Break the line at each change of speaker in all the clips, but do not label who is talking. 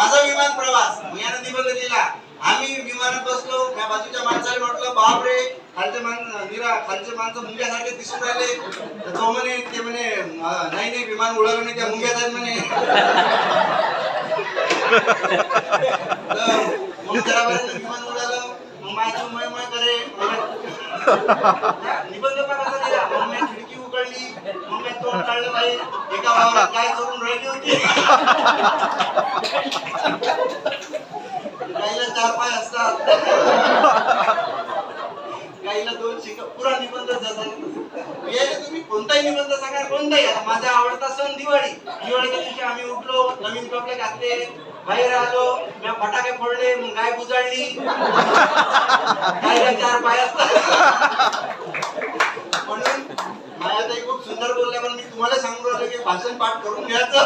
माझा विमान प्रवास यानं निबंध लिहिला. आम्ही विमानात बसलो, त्या बाजूच्या माणसाला म्हटलं बापरे खालचे माणसं मुंग्यासारखे दिसून राहिले. तर तो म्हणे ते म्हणे नाही नाही विमान उडालं नाही, त्या मुंग्याच आहेत म्हणे. मग जरापर्यंत विमान उडालं, मग माझी मय करे निबंध पण कसा दिला. मग मी खिडकी उघडली, मग मी तोंड काढलं बाई एका वावरात काय करून राहिली होती. गाईला 4 पाय असतात, गाईला 2 शिंग. पुरा निबंध जसा तुम्ही कोणताही निबंध सांगा, कोणताही. माझा आवडता सण दिवाळी. दिवाळीच्या दिवशी आम्ही उठलो, नवीन कपडे घातले, बाहेर आलो, मी फटाके फोडले, मग गाय बुजाळली. गाईला 4 पाय असतात. म्हणून माझ्या ताई खूप सुंदर बोलल्या, पण मी तुम्हाला सांगू राहिलो की भाषण पाठ करून घ्यायचं.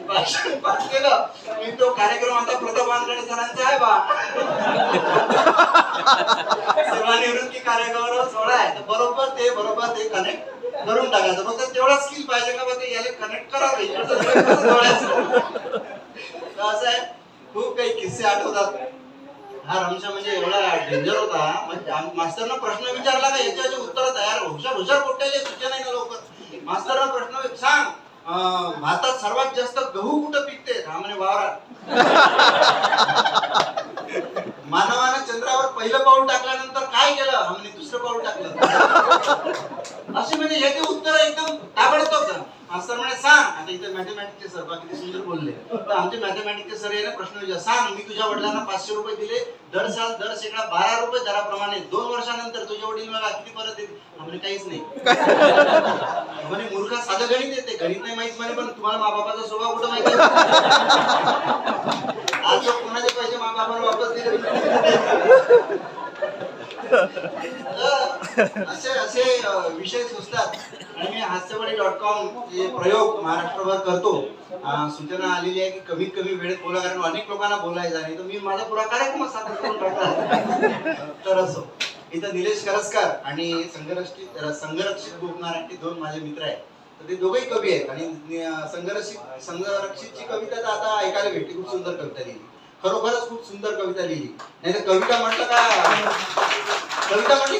भाषण पाठ केलं मी तो कार्यक्रम आता प्रताप वानकडे सरांचा आहे बा. सेवानिवृत्ती कार्यक्रमावर सोहळा आहे, तर बरोबर ते कनेक्ट करून टाकायचं. फक्त तेवढा स्किल पाहिजे का बघा याला कनेक्ट करावं. असं आहे, खूप काही किस्से आठवतात. हा रमशा म्हणजे एवढा डेंजर होता, म्हणजे मास्तरनं प्रश्न विचारला का याच्याचे उत्तर तयार. हुशार पोट्याचे सूचना नाही ना लवकर. मास्तरनं प्रश्न सांग भारतात सर्वात जास्त गहू कुठं पिकते. हा म्हणे वावरात. मानवानं चंद्रावर पहिलं पाऊल टाकल्यानंतर काय केलं. हा म्हणे दुसरं पाऊल टाकलं. असे म्हणजे हे उत्तर एकदम ताबडतोब. मास्तर म्हणे सांग. आता इथे मॅथमॅटिक्सचे सर किती सुंदर बोलले. तर आमचे मॅथमॅटिक्सचे सर याने प्रश्न विचार. सांग मी तुझ्या वडिलांना 500 रुपये दिले, दर शेकडा 12 रुपये दराप्रमाणे 2 वर्षानंतर तुझे वडील मला किती परत देतील. म्हणजे काहीच नाही. म्हणे मूर्खा साधं गणित येते, गणित नाही माहित म्हणे, पण तुम्हाला माबापाचा स्वभाव कुठं माहिती. आज कोणाचे पैसे माबापाला वापस दिले. असे विषय सुचतात. आणि मी हास्यवाडी.com हे प्रयोग महाराष्ट्रभर करतो. सूचना आलेली आहे की कमीत कमी वेळेत बोला, कारण अनेक लोकांना बोलायचं नाही. तर मी माझा पुरा कार्यक्रम सादर करून टाकला. तर असो, इथं निलेश करस्कर आणि संघरक्षित गोपनारायण 2 माझे मित्र आहेत. तर ते दोघेही कवी आहेत. आणि संघरक्षितची कविता तर आता ऐकायला भेटली. खूप सुंदर कविता लिहिली, खरोखरच खूप सुंदर कविता लिहिली. नाही तर कविता म्हटलं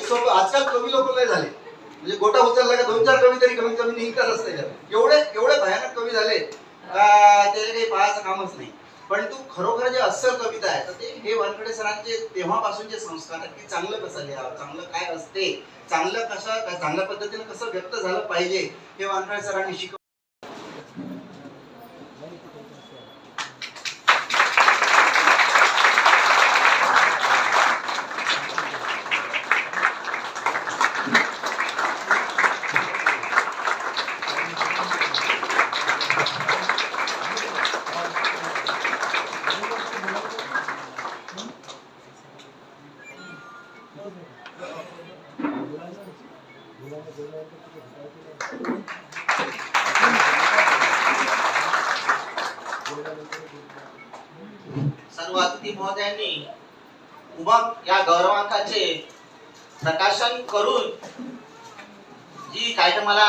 सोपं. आजकाल कवी लोक लय झाले, म्हणजे गोटा उचलला का 2-4 कवी तरी कमीत कमी निघतातच त्याच्यात. एवढे भयानक कवी झाले त्याचे काही पाहायचं कामच नाही. पण तू खरोखर जे अस्सल कविता आहे, तर ते हे वानखडे सरांचे तेव्हापासूनचे संस्कार आहेत की चांगलं कसं लिहावं, चांगलं काय असते, चांगल्या पद्धतीने कसं व्यक्त झालं पाहिजे, हे वानखडे सरांनी शिकवलं. सर्व अतिथी महोदयांनी उमंग या गौरवांकाचे प्रकाशन करून जी काय तर मला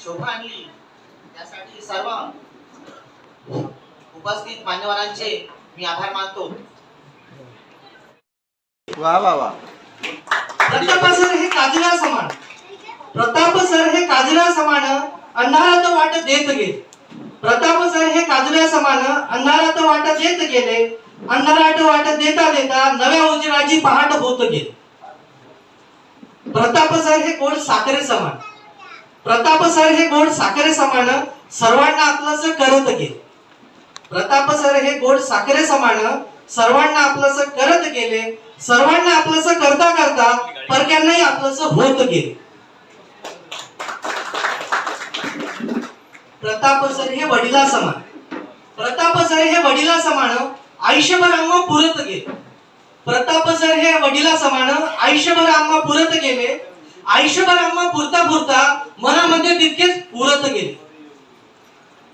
शोभा आणली, त्यासाठी सर्व उपस्थित मान्यवरांचे मी आभार मानतो.
वा वा वा.
प्रताप सर हे काजळा समान, प्रताप सर हे काजळा समान अंधारात वाट देत गेले. प्रताप सर हे काजळा समान अंधारात वाट देत गेले. अंधारात वाट देता देता नव्या उजेडाची पहाट होत गेली. प्रताप सर हे गोड साखरे समान, प्रताप सर हे गोड साखरे समान सर्वांना आपलंसं करत गेले. प्रताप सर हे गोड साखरे समान सर्वांना आपलंसं करत गेले. सर्वांना आपलंसं करता करता परक्यांनाही आपलंसं होत गेले. प्रताप सर हे वडिला समान, प्रताप सर हे वडिला समान आयुष्यभर आम्हा पुरत गेले. प्रताप सर हे वडिला समान आयुष्यभर आम्हा पुरत गेले. आयुष्यभर आम्हा पुरता पुरता मनामध्ये तितकेच पुरत गेले.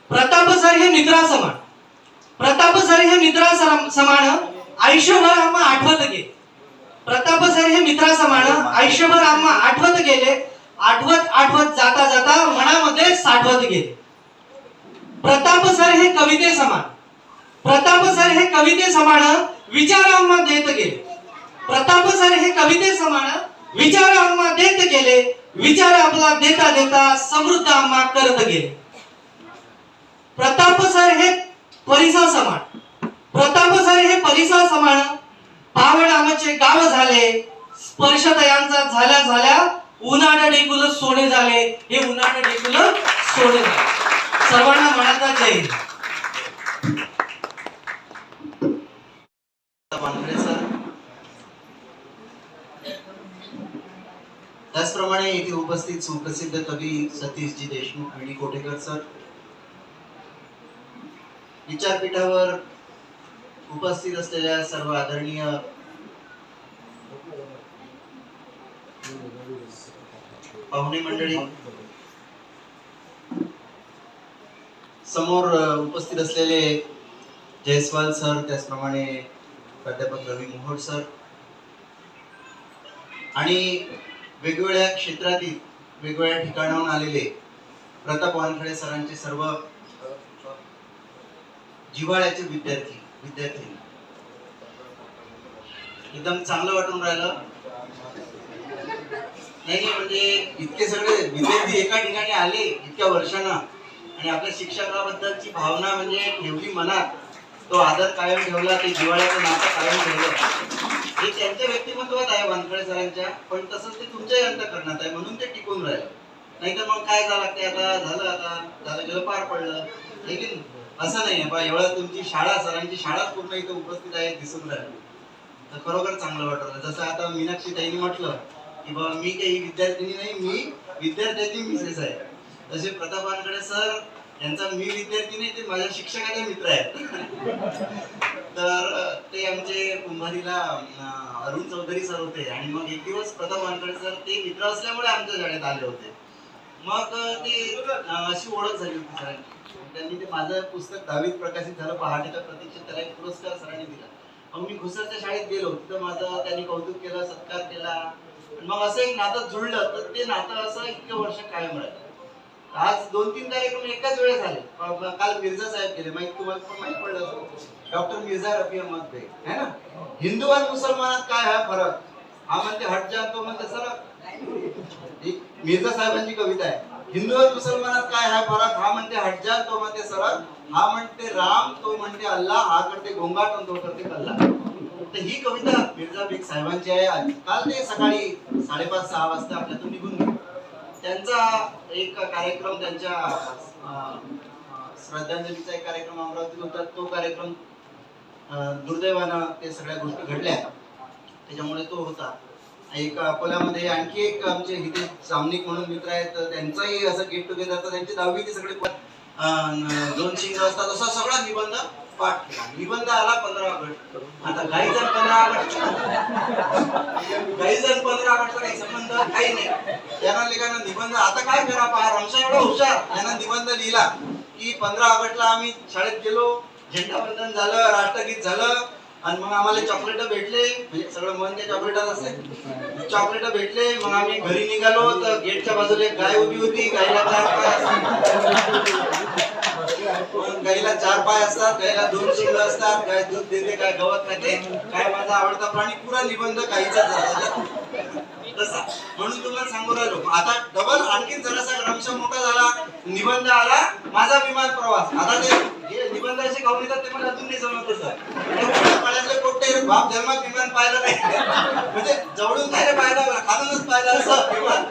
प्रताप सर हे मित्रा समान, प्रताप सर हे मित्रा समान आयुष्यभर आम्हा आठवत गेले. प्रताप सर हे मित्रा समान आयुष्यभर आम्हा आठवत गेले. आठवत आठवत जाता जाता मनामध्ये साठवत गेले. प्रताप सर हे कविते समान. प्रताप सर हे कविते समान विचार आम्हा देत गेले. प्रताप सर हे कविते समान विचार आम्हा देत गेले. विचार आपला देता देता समृद्ध आम्हा करत गेले. प्रताप सर हे परिसा समान. प्रताप सर हे परिसा समान पावड आमचे गाव झाले. स्पर्शतयांचा झाल्या झाल्या उन्हाळ डेकुल सोने झाले. हे उन्हाळ डेकुल सोने झाले. सर्वांना म्हणाचा जय हिंद.
वानखडे सर, त्याचप्रमाणे येथे उपस्थित सुप्रसिद्ध कवी सतीशजी देशमुख विडी कोटेकर सर, विचारपीठावर उपस्थित असलेल्या सर्व आदरणीय पाहुणे मंडळी, समोर उपस्थित असलेले जयस्वाल सर, त्याचप्रमाणे प्राध्यापक रवी मोहोळ सर आणि वेगवेगळ्या क्षेत्रातील वेगवेगळ्या ठिकाणाहून आलेले प्रताप वानखडे सरांचे सर्व जिव्हाळ्याचे विद्यार्थी एकदम चांगलं वाटून राहिलं. नाही म्हणजे इतके सगळे विद्यार्थी एका ठिकाणी आले इतक्या वर्षांना आणि आपल्या शिक्षकाबद्दलची भावना म्हणजे ठेवली मनात, तो आदर कायम ठेवला, ते जिव्हाळ्याचं नातं कायम ठेवलं. हे त्यांच्या व्यक्तिमत्वात आहे वानखडे सरांच्या, पण तसंच ते तुमच्याही अंतःकरणात आहे, म्हणून ते टिकून राहिलं. नाही तर मग काय झालं, ते आता झालं गेलं, पार पडलं. लेकिन असं नाही आहे बा, एवढं तुमची शाळा, सरांची शाळा पूर्ण इथं उपस्थित आहे, दिसून राहिली, तर खरोखर चांगलं वाटलं. जसं आता मीनाक्षी ताईंनी म्हटलं की बाबा मी काही विद्यार्थिनी नाही, मी विद्यार्थ्याची मिसेस आहे, तसे प्रताप वानखडे सर यांचा मी विद्यार्थी नाही, ते माझ्या शिक्षकाचे मित्र आहेत. तर ते आमचे कुंभारीला अरुण चौधरी सर होते आणि मग एक दिवस प्रताप वानखडे सर ते मित्र असल्यामुळे आमच्या शाळेत आले होते. मग ते अशी ओळख झाली होती सरांची. त्यांनी ते माझं पुस्तक 10वीत प्रकाशित झालं, पहाटेच्या प्रतीक्षेत, त्याला एक पुरस्कार सरांनी दिला. मग मी घुसरच्या शाळेत गेलो, तिथं माझं त्यांनी कौतुक केलं, सत्कार केला. मग असं एक नातं जुळलं, तर ते नातं असं इतकं वर्ष कायम राहिलं. आज 2-3 कार्यक्रम एकाच वेळेस झाले. काल मिर्झा साहेब गेले, तुम्हाला पण माहित पडलं असेल, डॉक्टर मिर्झा रफी अहमद बेग है ना. हिंदू आणि मुसलमानात काय आहे फरक, हा म्हणते हट जा, तो म्हणते सरक. मिर्झा साहेबांची कविता आहे, हिंदू आणि मुसलमानात काय आहे फरक, हा म्हणते हट जा, तो म्हणते सरक. हा म्हणते राम, तो म्हणते अल्लाह, हा करते गोंगाट आणि तो करते कल्ला. तर ही कविता मिर्झा बेग साहेबांची आहे. काल ते सकाळी 5:30-6 वाजता आपल्यातून निघून गेले. त्यांचा एक कार्यक्रम, त्यांच्या श्रद्धांजलीचा एक कार्यक्रम अमरावतीत होता. तो कार्यक्रम दुर्दैवानं ते सगळ्या गोष्टी घडल्या, त्याच्यामुळे तो होता. एक अकोल्यामध्ये आणखी एक आमचे इथे सामनिक म्हणून मित्र आहेत, त्यांचाही असं गेट टुगेदरचा, त्यांची 10वी ते सगळे 2 शिंग असतात, असा सगळा निबंध पाठ केला. निबंध आला 15 ऑगस्ट. आता काही जण 15 ऑगस्ट, काही जण 15 ऑगस्टचा काही संबंध काही नाही. त्यांना लेखानं निबंध, आता काय करा पहा, रमशा एवढा हुशार, यांना निबंध लिहिला की 15 ऑगस्टला आम्ही शाळेत गेलो, झेंडावंदन झालं, राष्ट्रगीत झालं आणि मग आम्हाला चॉकलेट भेटले, म्हणजे सगळं मन त्या चॉकलेटात असते, चॉकलेट भेटले. मग आम्ही घरी निघालो तर गेटच्या बाजूला एक गाय उभी होती, गायला 4 पाय गायला 4 पाय असतात, गायला 2 शिंग असतात, गाय दूध देते, गाय गवत खाते, गाय माझा आवडता प्राणी. पुरा निबंध गायीचा झाला तसा. म्हणून तुम्हाला सांगू राहिलो, आता डबल आणखीन जरासा रमशा मोठा झाला, निबंध आला माझा विमान प्रवास. आता ते निबंधाचे गाऊन येतात ते मला अजून नाही जमत. तसं कोणते बाप जन्मात विमान पाहिलं नाही, म्हणजे जवळून काय पाहिलं, खालूनच पाहिलं असं विमान.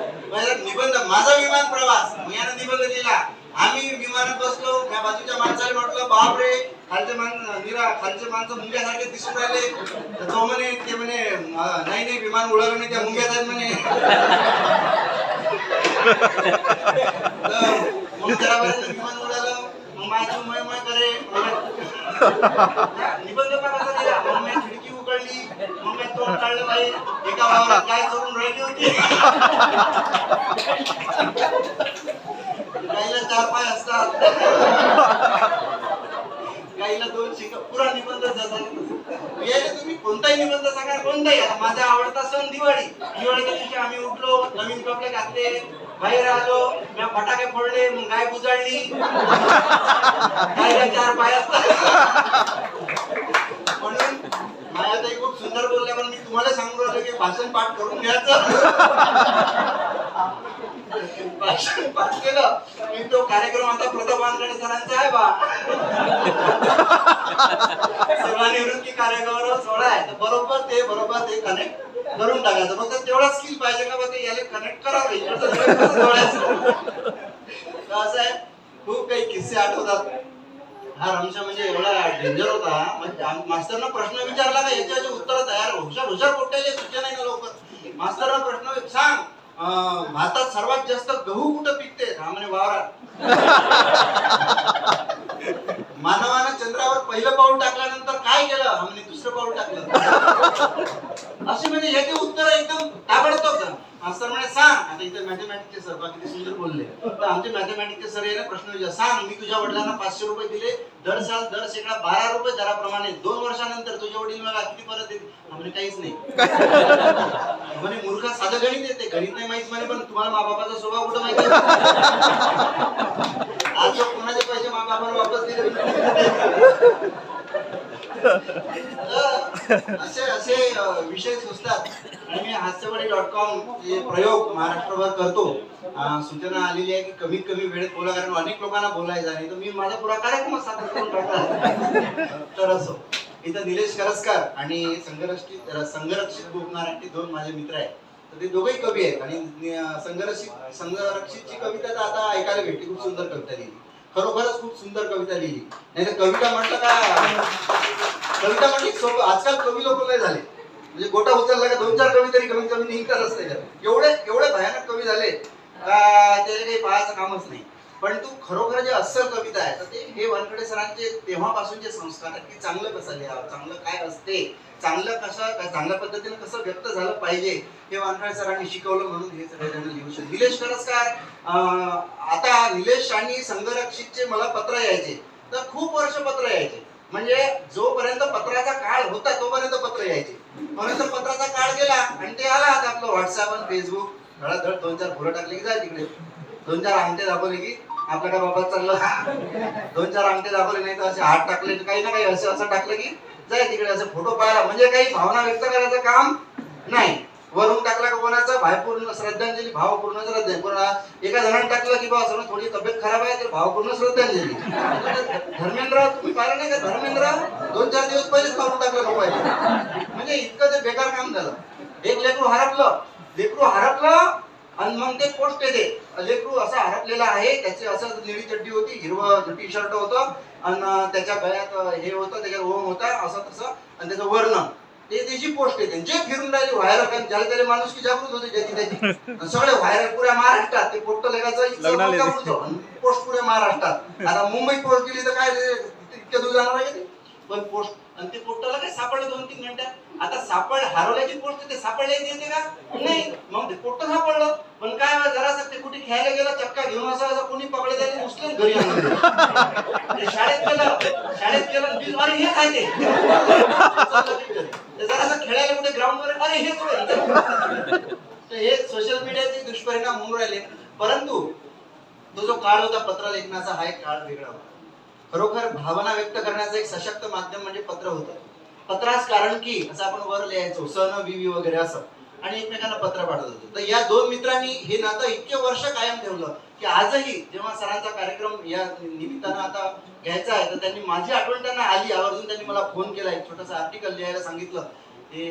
निबंध माझा विमान प्रवास, मग यानं निबंध लिहिला. आम्ही विमानात बसलो, त्या बाजूच्या माणसाला म्हटलं बाप रे, खालचे माणसं मुंग्यासारखे दिसून राहिले. तर तो म्हणे, ते म्हणे नाही विमान उडवलं नाही, त्या मुंग्याच आहेत म्हणे. मग जरा विमान उडालं, मग माझी मय करे निबंध कसा दिला. मग मी खिडकी उघडली, मग मी तोंड काढलं, बाई एका वावरात गाय चरून राहिली होती, गाईला 4 पाय असतात, गाईला आपल्या दोन पुरा निबंध जसा तुम्ही कोणताही निबंध सांगा, कोणताही. आता माझा आवडता सण दिवाळी. दिवाळीच्या दिवशी आम्ही उठलो, नवीन कपडे घातले, बाहेर आलो, मी फटाके फोडले, मग गाय बुजाडली, गायला 4 पाय असतात. म्हणून मायाताई खूप सुंदर बोलल्या, पण मी तुम्हाला सांगू राहिलो की भाषण पाठ करून घ्यायचं. भाषण पाठ केलं की तो कार्यक्रम आता प्रताप वानकडे सरांचा आहे बा. सेवानिवृत्ती कार्यक्रमावर सोहळा आहे, तर बरोबर ते कनेक्ट करून टाकायचं. फक्त तेवढा स्किल पाहिजे का बा ते याला कनेक्ट करावं, इकडचं कसं जोडायचं. तर असं आहे, खूप काही किस्से आठवतात. हा रमशा म्हणजे एवढा डेंजर होता, म्हणजे मास्तरनं प्रश्न विचारला का याच्याचे उत्तर तयार, हुशार पोट्याले सूचना नाही ना लवकर. मास्तरनं प्रश्न सांग, भारतात सर्वात जास्त गहू कुठं पिकते? हा म्हणे वावरात. मानवानं चंद्रावर पहिलं पाऊल टाकल्यानंतर काय केलं? हा म्हणे दुसरं पाऊल टाकलं. असे म्हणजे याचे उत्तर एकदम ताबडतोब. मास्तर म्हणे सांग. आता इथे मॅथमॅटिक्सचे सर बा किती सुंदर बोलले. तर आमचे मॅथमॅटिक्सचे सर याने प्रश्न विचारला, सांग, मी तुझ्या वडिलांना 500 रुपये दिले, दर साल दर शेकडा 12 रुपये दराप्रमाणे 2 वर्षानंतर तुझे वडील मला किती परत देतील? म्हणजे काहीच नाही. म्हणे मूर्खा, साधं गणित येते, गणित नाही माहित म्हणे, पण तुम्हाला माबापाचा स्वभाव कुठं माहिती? आज कोणाचे पैसे माबापाला वापस दिले. असे असे विषय सुचतात. आणि मी हास्यवाडी.com हे प्रयोग महाराष्ट्रभर करतो. सूचना आलेली आहे की कमीत कमी वेळेत बोला, कारण अनेक लोकांना बोलायचं आहे. तर मी माझा पुरा कार्यक्रम सादर करून टाकला. तर असो, इथं निलेश करस्कर आणि संघरक्षित गोपनारायणचे 2 माझे मित्र आहेत. तर ते दोघेही कवी आहेत. आणि संघरक्षितची कविता तर आता ऐकायला भेटली, खूप सुंदर कविता लिहिली, खरोखरच खूप सुंदर कविता लिहिली. नाही तर कविता म्हटलं सोपं. आजकाल कवी लोक नाही झाले, म्हणजे गोटा उचलला का 2-4 कवी तरी कमीत कमी निघतातच त्याच्यात. एवढे भयानक कवी झाले का त्याचे काही पाहायचं कामच नाही. पण तू खरोखर जे अस्सल कविता आहे, तर ते हे वानखडे सरांचे तेव्हापासूनचे संस्कार आहेत की चांगलं कसं लिहावं, चांगलं काय असते, चांगल्या पद्धतीने कसं व्यक्त झालं पाहिजे, हे वानखडे सरांनी शिकवलं. म्हणून हे सगळेजण लिहू शकतो. निलेश करस्कर, आता निलेश आणि संघरक्षितचे मला पत्र यायचे, तर खूप वर्ष पत्र यायचे. म्हणजे जोपर्यंत पत्राचा काळ होता तोपर्यंत पत्र यायचे. परंतु पत्राचा काळ गेला आणि ते आला आता आपलं व्हॉट्सअप आणि फेसबुक. धडाधड 2-4 फुलं टाकले की जाय तिकडे, 2-4 अंगठे दाखवले की आपलं काय बाबा चाललं. 2-4 अंगठे दाखवले, नाही तर असे हात टाकले, काही ना काही असं टाकलं की जाय तिकडे. असं फोटो पाहायला, म्हणजे काही भावना व्यक्त करायचं काम नाही. वरून टाकला का कोणाचा भावपूर्ण श्रद्धांजली, भावपूर्ण श्रद्धांजली. कोणा एका जणांनी टाकलं की बाबा सगळं थोडी तब्येत खराब आहे, तर भावपूर्ण श्रद्धांजली. धर्मेंद्र, तुम्ही पाहिलं नाही का धर्मेंद्र? 2-4 दिवस पहिलेच पाहून टाकलं मोबाईल. म्हणजे इतकं ते बेकार काम झालं. एक लेकरू हरपलं आणि मग ते पोस्ट येते, लेकरू असं हरपलेला आहे, त्याची असं निळी चड्डी होती, हिरवं टी शर्ट होतं, आणि त्याच्या गळ्यात हे होतं, त्याच्यात ओम होता, असं तसं, आणि त्याचं वर्ण, त्याची पोस्ट येते. जे फिरून राहिली व्हायरल, ज्याला त्याला माणूस की जागृत होते त्याची सगळे व्हायरल पुऱ्या महाराष्ट्रात. ते पोस्ट लेखाचं पोस्ट पुऱ्या महाराष्ट्रात. आता मुंबईत पोस्ट केली तर काय इतक्या दूर जाणार आहे ते, पण पोस्ट. आणि ते पोस्टला काय सापडलं 2-3 घंट्यात. आता हरवल्याची पोस्ट ते सापडल्याची येते का? नाही. मग ते पोस्ट सापडलं, पण काय जरासं ते कुठे खेळायला गेलं, चक्का घेऊन असं कोणी पकडले त्याने उचलून घरी आणलं. शाळेत गेलं अरे हे काय ते जरासं खेळायला कुठे ग्राउंड वर, अरे हे तर हे सोशल मीडियाचे दुष्परिणाम होऊन राहिले. परंतु तो जो काळ होता पत्र लेखनाचा, हा एक काळ वेगळा होता. खरोखर भावना व्यक्त करण्याचं एक सशक्त माध्यम म्हणजे पत्र होतं. पत्रास कारण की असं आपण वर लिहायचो, सन विवी वगैरे असं, आणि एकमेकांना पत्र पाठवत होतो. तर या 2 मित्रांनी हे नातं इतके वर्ष कायम ठेवलं की आजही जेव्हा सरांचा कार्यक्रम या निमित्तानं आता घ्यायचा आहे, तर त्यांनी माझी आठवण त्यांना आली, आवर्जून त्यांनी मला फोन केला, एक छोटंसं आर्टिकल लिहायला सांगितलं,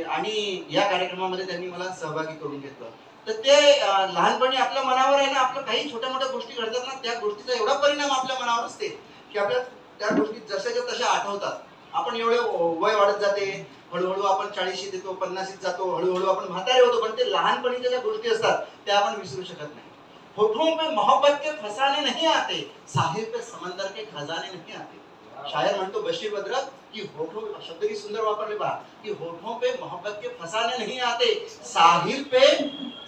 आणि या कार्यक्रमामध्ये त्यांनी मला सहभागी करून घेतलं. तर ते लहानपणी आपल्या मनावर आहे ना, आपलं काही छोट्या मोठ्या गोष्टी घडतात ना, त्या गोष्टीचा एवढा परिणाम आपल्या मनावर असते की आपल्या त्या गोष्टी जशाच्या तशा आठवतात. आपण एवढे वय वाढत जाते, हळूहळू आपण 40शी येतो, 50शीत जातो, हळूहळू आपण म्हातारे होतो, पण ते लहानपणीच्या ज्या गोष्टी असतात त्या आपण विसरू शकत नाही. होठों पे मोहब्बत के फसाने नहीं आते, साहिल पे समंदर के खजाने नहीं आते. शायर म्हणतो बशीर बद्रक की होठों, शब्द की सुंदर वापरले पहा, की होठों पे मोहब्बत के फसाने नहीं आते, साहिल पे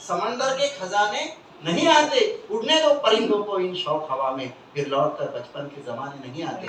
समंदर के खजाने नहीं आते, उड़ने दो परिंदों को इन शौक हवा में, फिर लौट कर बचपन के जमाने नहीं आते.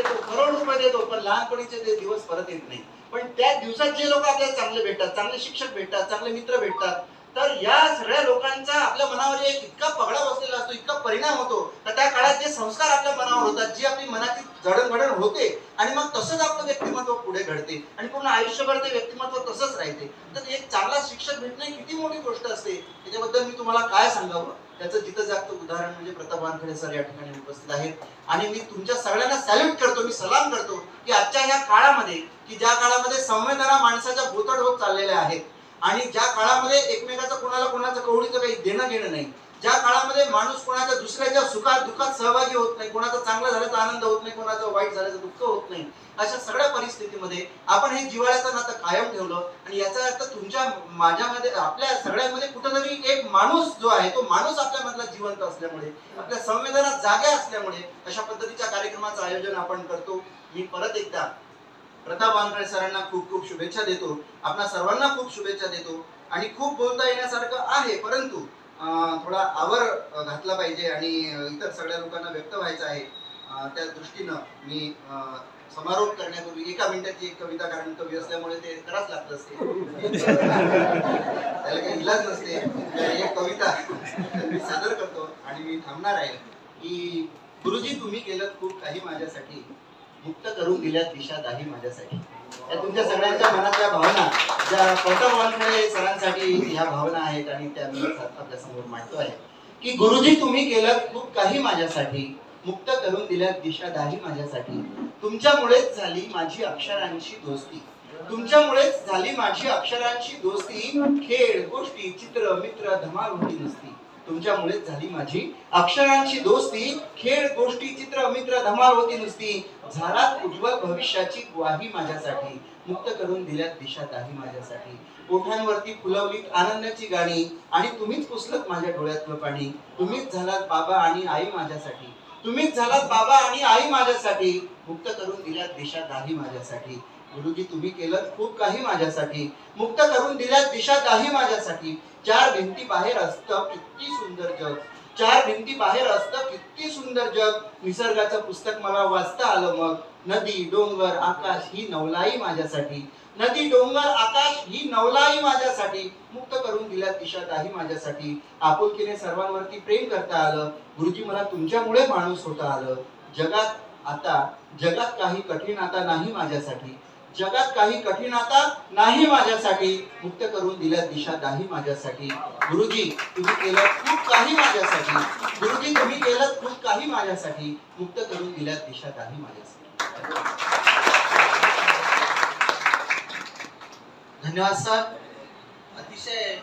देतो, करोड रुपये देतो, पण लहानपणीचे ते दिवस परत येत नाही. पण त्या दिवसात जे लोक आपल्याला चांगले भेटतात, चांगले शिक्षक भेटतात, चांगले मित्र भेटतात, तर या सगळ्या लोकांचा आपल्या मनावर एक इतका पगडा बसलेला असतो, इतका परिणाम होतो, तर त्या काळात जे संस्कार आपल्या मनावर होतात, जी आपली मनाची जडणघडण होते, आणि मग तसंच आपलं व्यक्तिमत्व पुढे घडते आणि पूर्ण आयुष्यभर ते व्यक्तिमत्व तसंच राहते. तर एक चांगला शिक्षक भेटणे किती मोठी गोष्ट असते, त्याच्याबद्दल मी तुम्हाला काय सांगावं. त्याचं जिथं जागतं उदाहरण म्हणजे प्रताप वानखेडे सर या ठिकाणी उपस्थित आहेत. आणि मी तुमच्या सगळ्यांना सॅल्यूट करतो, मी सलाम करतो की आजच्या ह्या काळामध्ये, की ज्या काळामध्ये संवेदना माणसाच्या बोथट होत चाललेल्या आहेत, आणि ज्या काळामध्ये एकमेकाचं कोणाचं कवडीचं काही देणं घेणं नाही, ज्या काळामध्ये माणूस कोणाच्या दुसऱ्याच्या सुखात दुःखात सहभागी होत नाही, कोणाचं चांगलं झाल्याचा आनंद होत नाही, कोणाचं वाईट झाल्याचं दुःख होत नाही, अशा सगळ्या परिस्थितीमध्ये आपण हे जिव्हाळ्याचं नातं कायम ठेवलं. आणि याचा अर्थ तुमच्या माझ्यामध्ये आपल्या सगळ्यांमध्ये कुठेतरी एक माणूस जो आहे, तो माणूस आपल्यामधला जिवंत असल्यामुळे, आपल्या संवेदना जाग्या असल्यामुळे अशा पद्धतीच्या कार्यक्रमाचं आयोजन आपण करतो. मी परत एकदा प्रताप वानखेडे सरांना खूप खूप शुभेच्छा देतो, आपल्या सर्वांना खूप शुभेच्छा देतो. आणि खूप बोलता येण्यासारखं आहे, परंतु थोडा आवर घातला पाहिजे आणि इतर सगळ्या लोकांना व्यक्त व्हायचं आहे. त्या दृष्टीनं मी समारोप करण्यापूर्वी 1 मिनिटाची एक कविता, कारण कवी असल्यामुळे ते करावंच लागतं असते, त्याला काही इलाज नसते. एक कविता मी सादर करतो आणि मी थांबणार आहे की गुरुजी तुम्ही केलं खूप काही माझ्यासाठी, मुक्त करून दिल्यात दिशा दाही माझ्यासाठी. या तुमच्या सगळ्यांच्या मनातल्या भावना, ज्या प्रताप वानखेडे सरांसाठी ह्या भावना आहेत, आणि त्या मी आपल्या समोर मांडतो आहे की गुरुजी तुम्ही केलं खूप काही माझ्यासाठी, मुक्त करून दिल्यात दिशा दाही माझ्यासाठी. तुमच्यामुळेच झाली माझी अक्षरांशी दोस्ती, तुमच्यामुळेच झाली माझी अक्षरांशी दोस्ती, खेळ गोष्टी चित्र मित्र धमाल होती नुसती. तुमच्यामुळेच झाली माझी अक्षरांची दोस्ती, खेळ गोष्टी चित्र मित्र धमाल होती नुसती. झालात उज्ज्वल भविष्याची ग्वाही माझ्यासाठी, मुक्त करून दिल्यात दिशा दाही माझ्यासाठी. ओठांवरती फुलवलीत आनंदाची गाणी, आणि तुम्हीच पुसलत माझ्या डोळ्यातलं पाणी. तुम्हीच झालात बाबा आणि आई माझ्यासाठी, तुम्हीच झालात बाबा आणि आई माझ्यासाठी, मुक्त करून दिल्यात दिशा दाही माझ्यासाठी. गुरुजी तुम्ही केलं खूप काही माझ्यासाठी, मुक्त करून दिल्यात दिशा दाही माझ्यासाठी. 4 भिंती बाहेर असतं किती सुंदर जग, 4 भिंती बाहेर असतं किती सुंदर जग. निसर्गाचं पुस्तक मला वाचता आलं मग. नदी डोंगर आकाश ही नवलाई माझ्यासाठी, नदी डोंगर आकाश ही नवलाई माझ्यासाठी. मुक्त करून दिल्यात दिशा दाही माझ्यासाठी. आपुलकीने सर्वांवरती प्रेम करता आलं. गुरुजी मला तुमच्यामुळे माणूस होता आलं. जगात काही कठीण आता नाही माझ्यासाठी, जगात काही कठीण आता नाही माझ्यासाठी. मुक्त करून दिल्यात दिशा दाही माझ्यासाठी. गुरुजी तुम्ही केलं खूप काही माझ्यासाठी, गुरुजी तुम्ही केलं खूप काही माझ्यासाठी, मुक्त करून दिल्यात दिशा दाही माझ्यासाठी.
धन्यवाद सर. अतिशय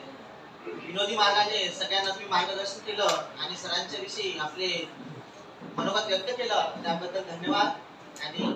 विनोदी मार्गाने सगळ्यांना तुम्ही मार्गदर्शन केलं आणि सरांच्या विषयी आपले मनोगत व्यक्त केलं, त्याबद्दल धन्यवाद. आणि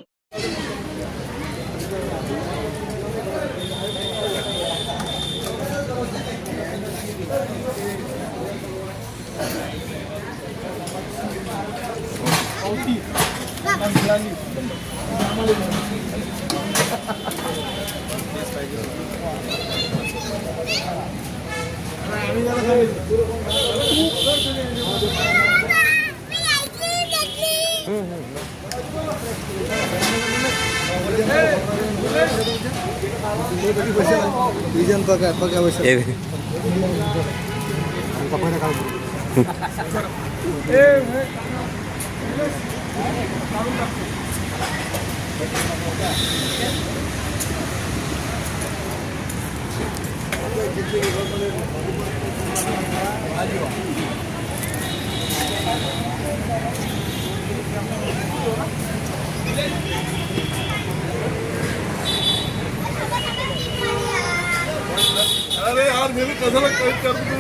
अरे यार मेरे कशाला काही करतो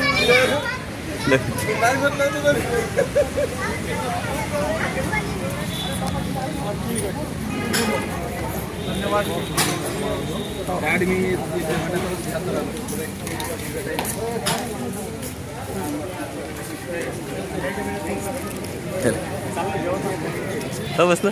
नाही म्हटलं तरी धन्यवाद. गाडी मी
हो बस ना.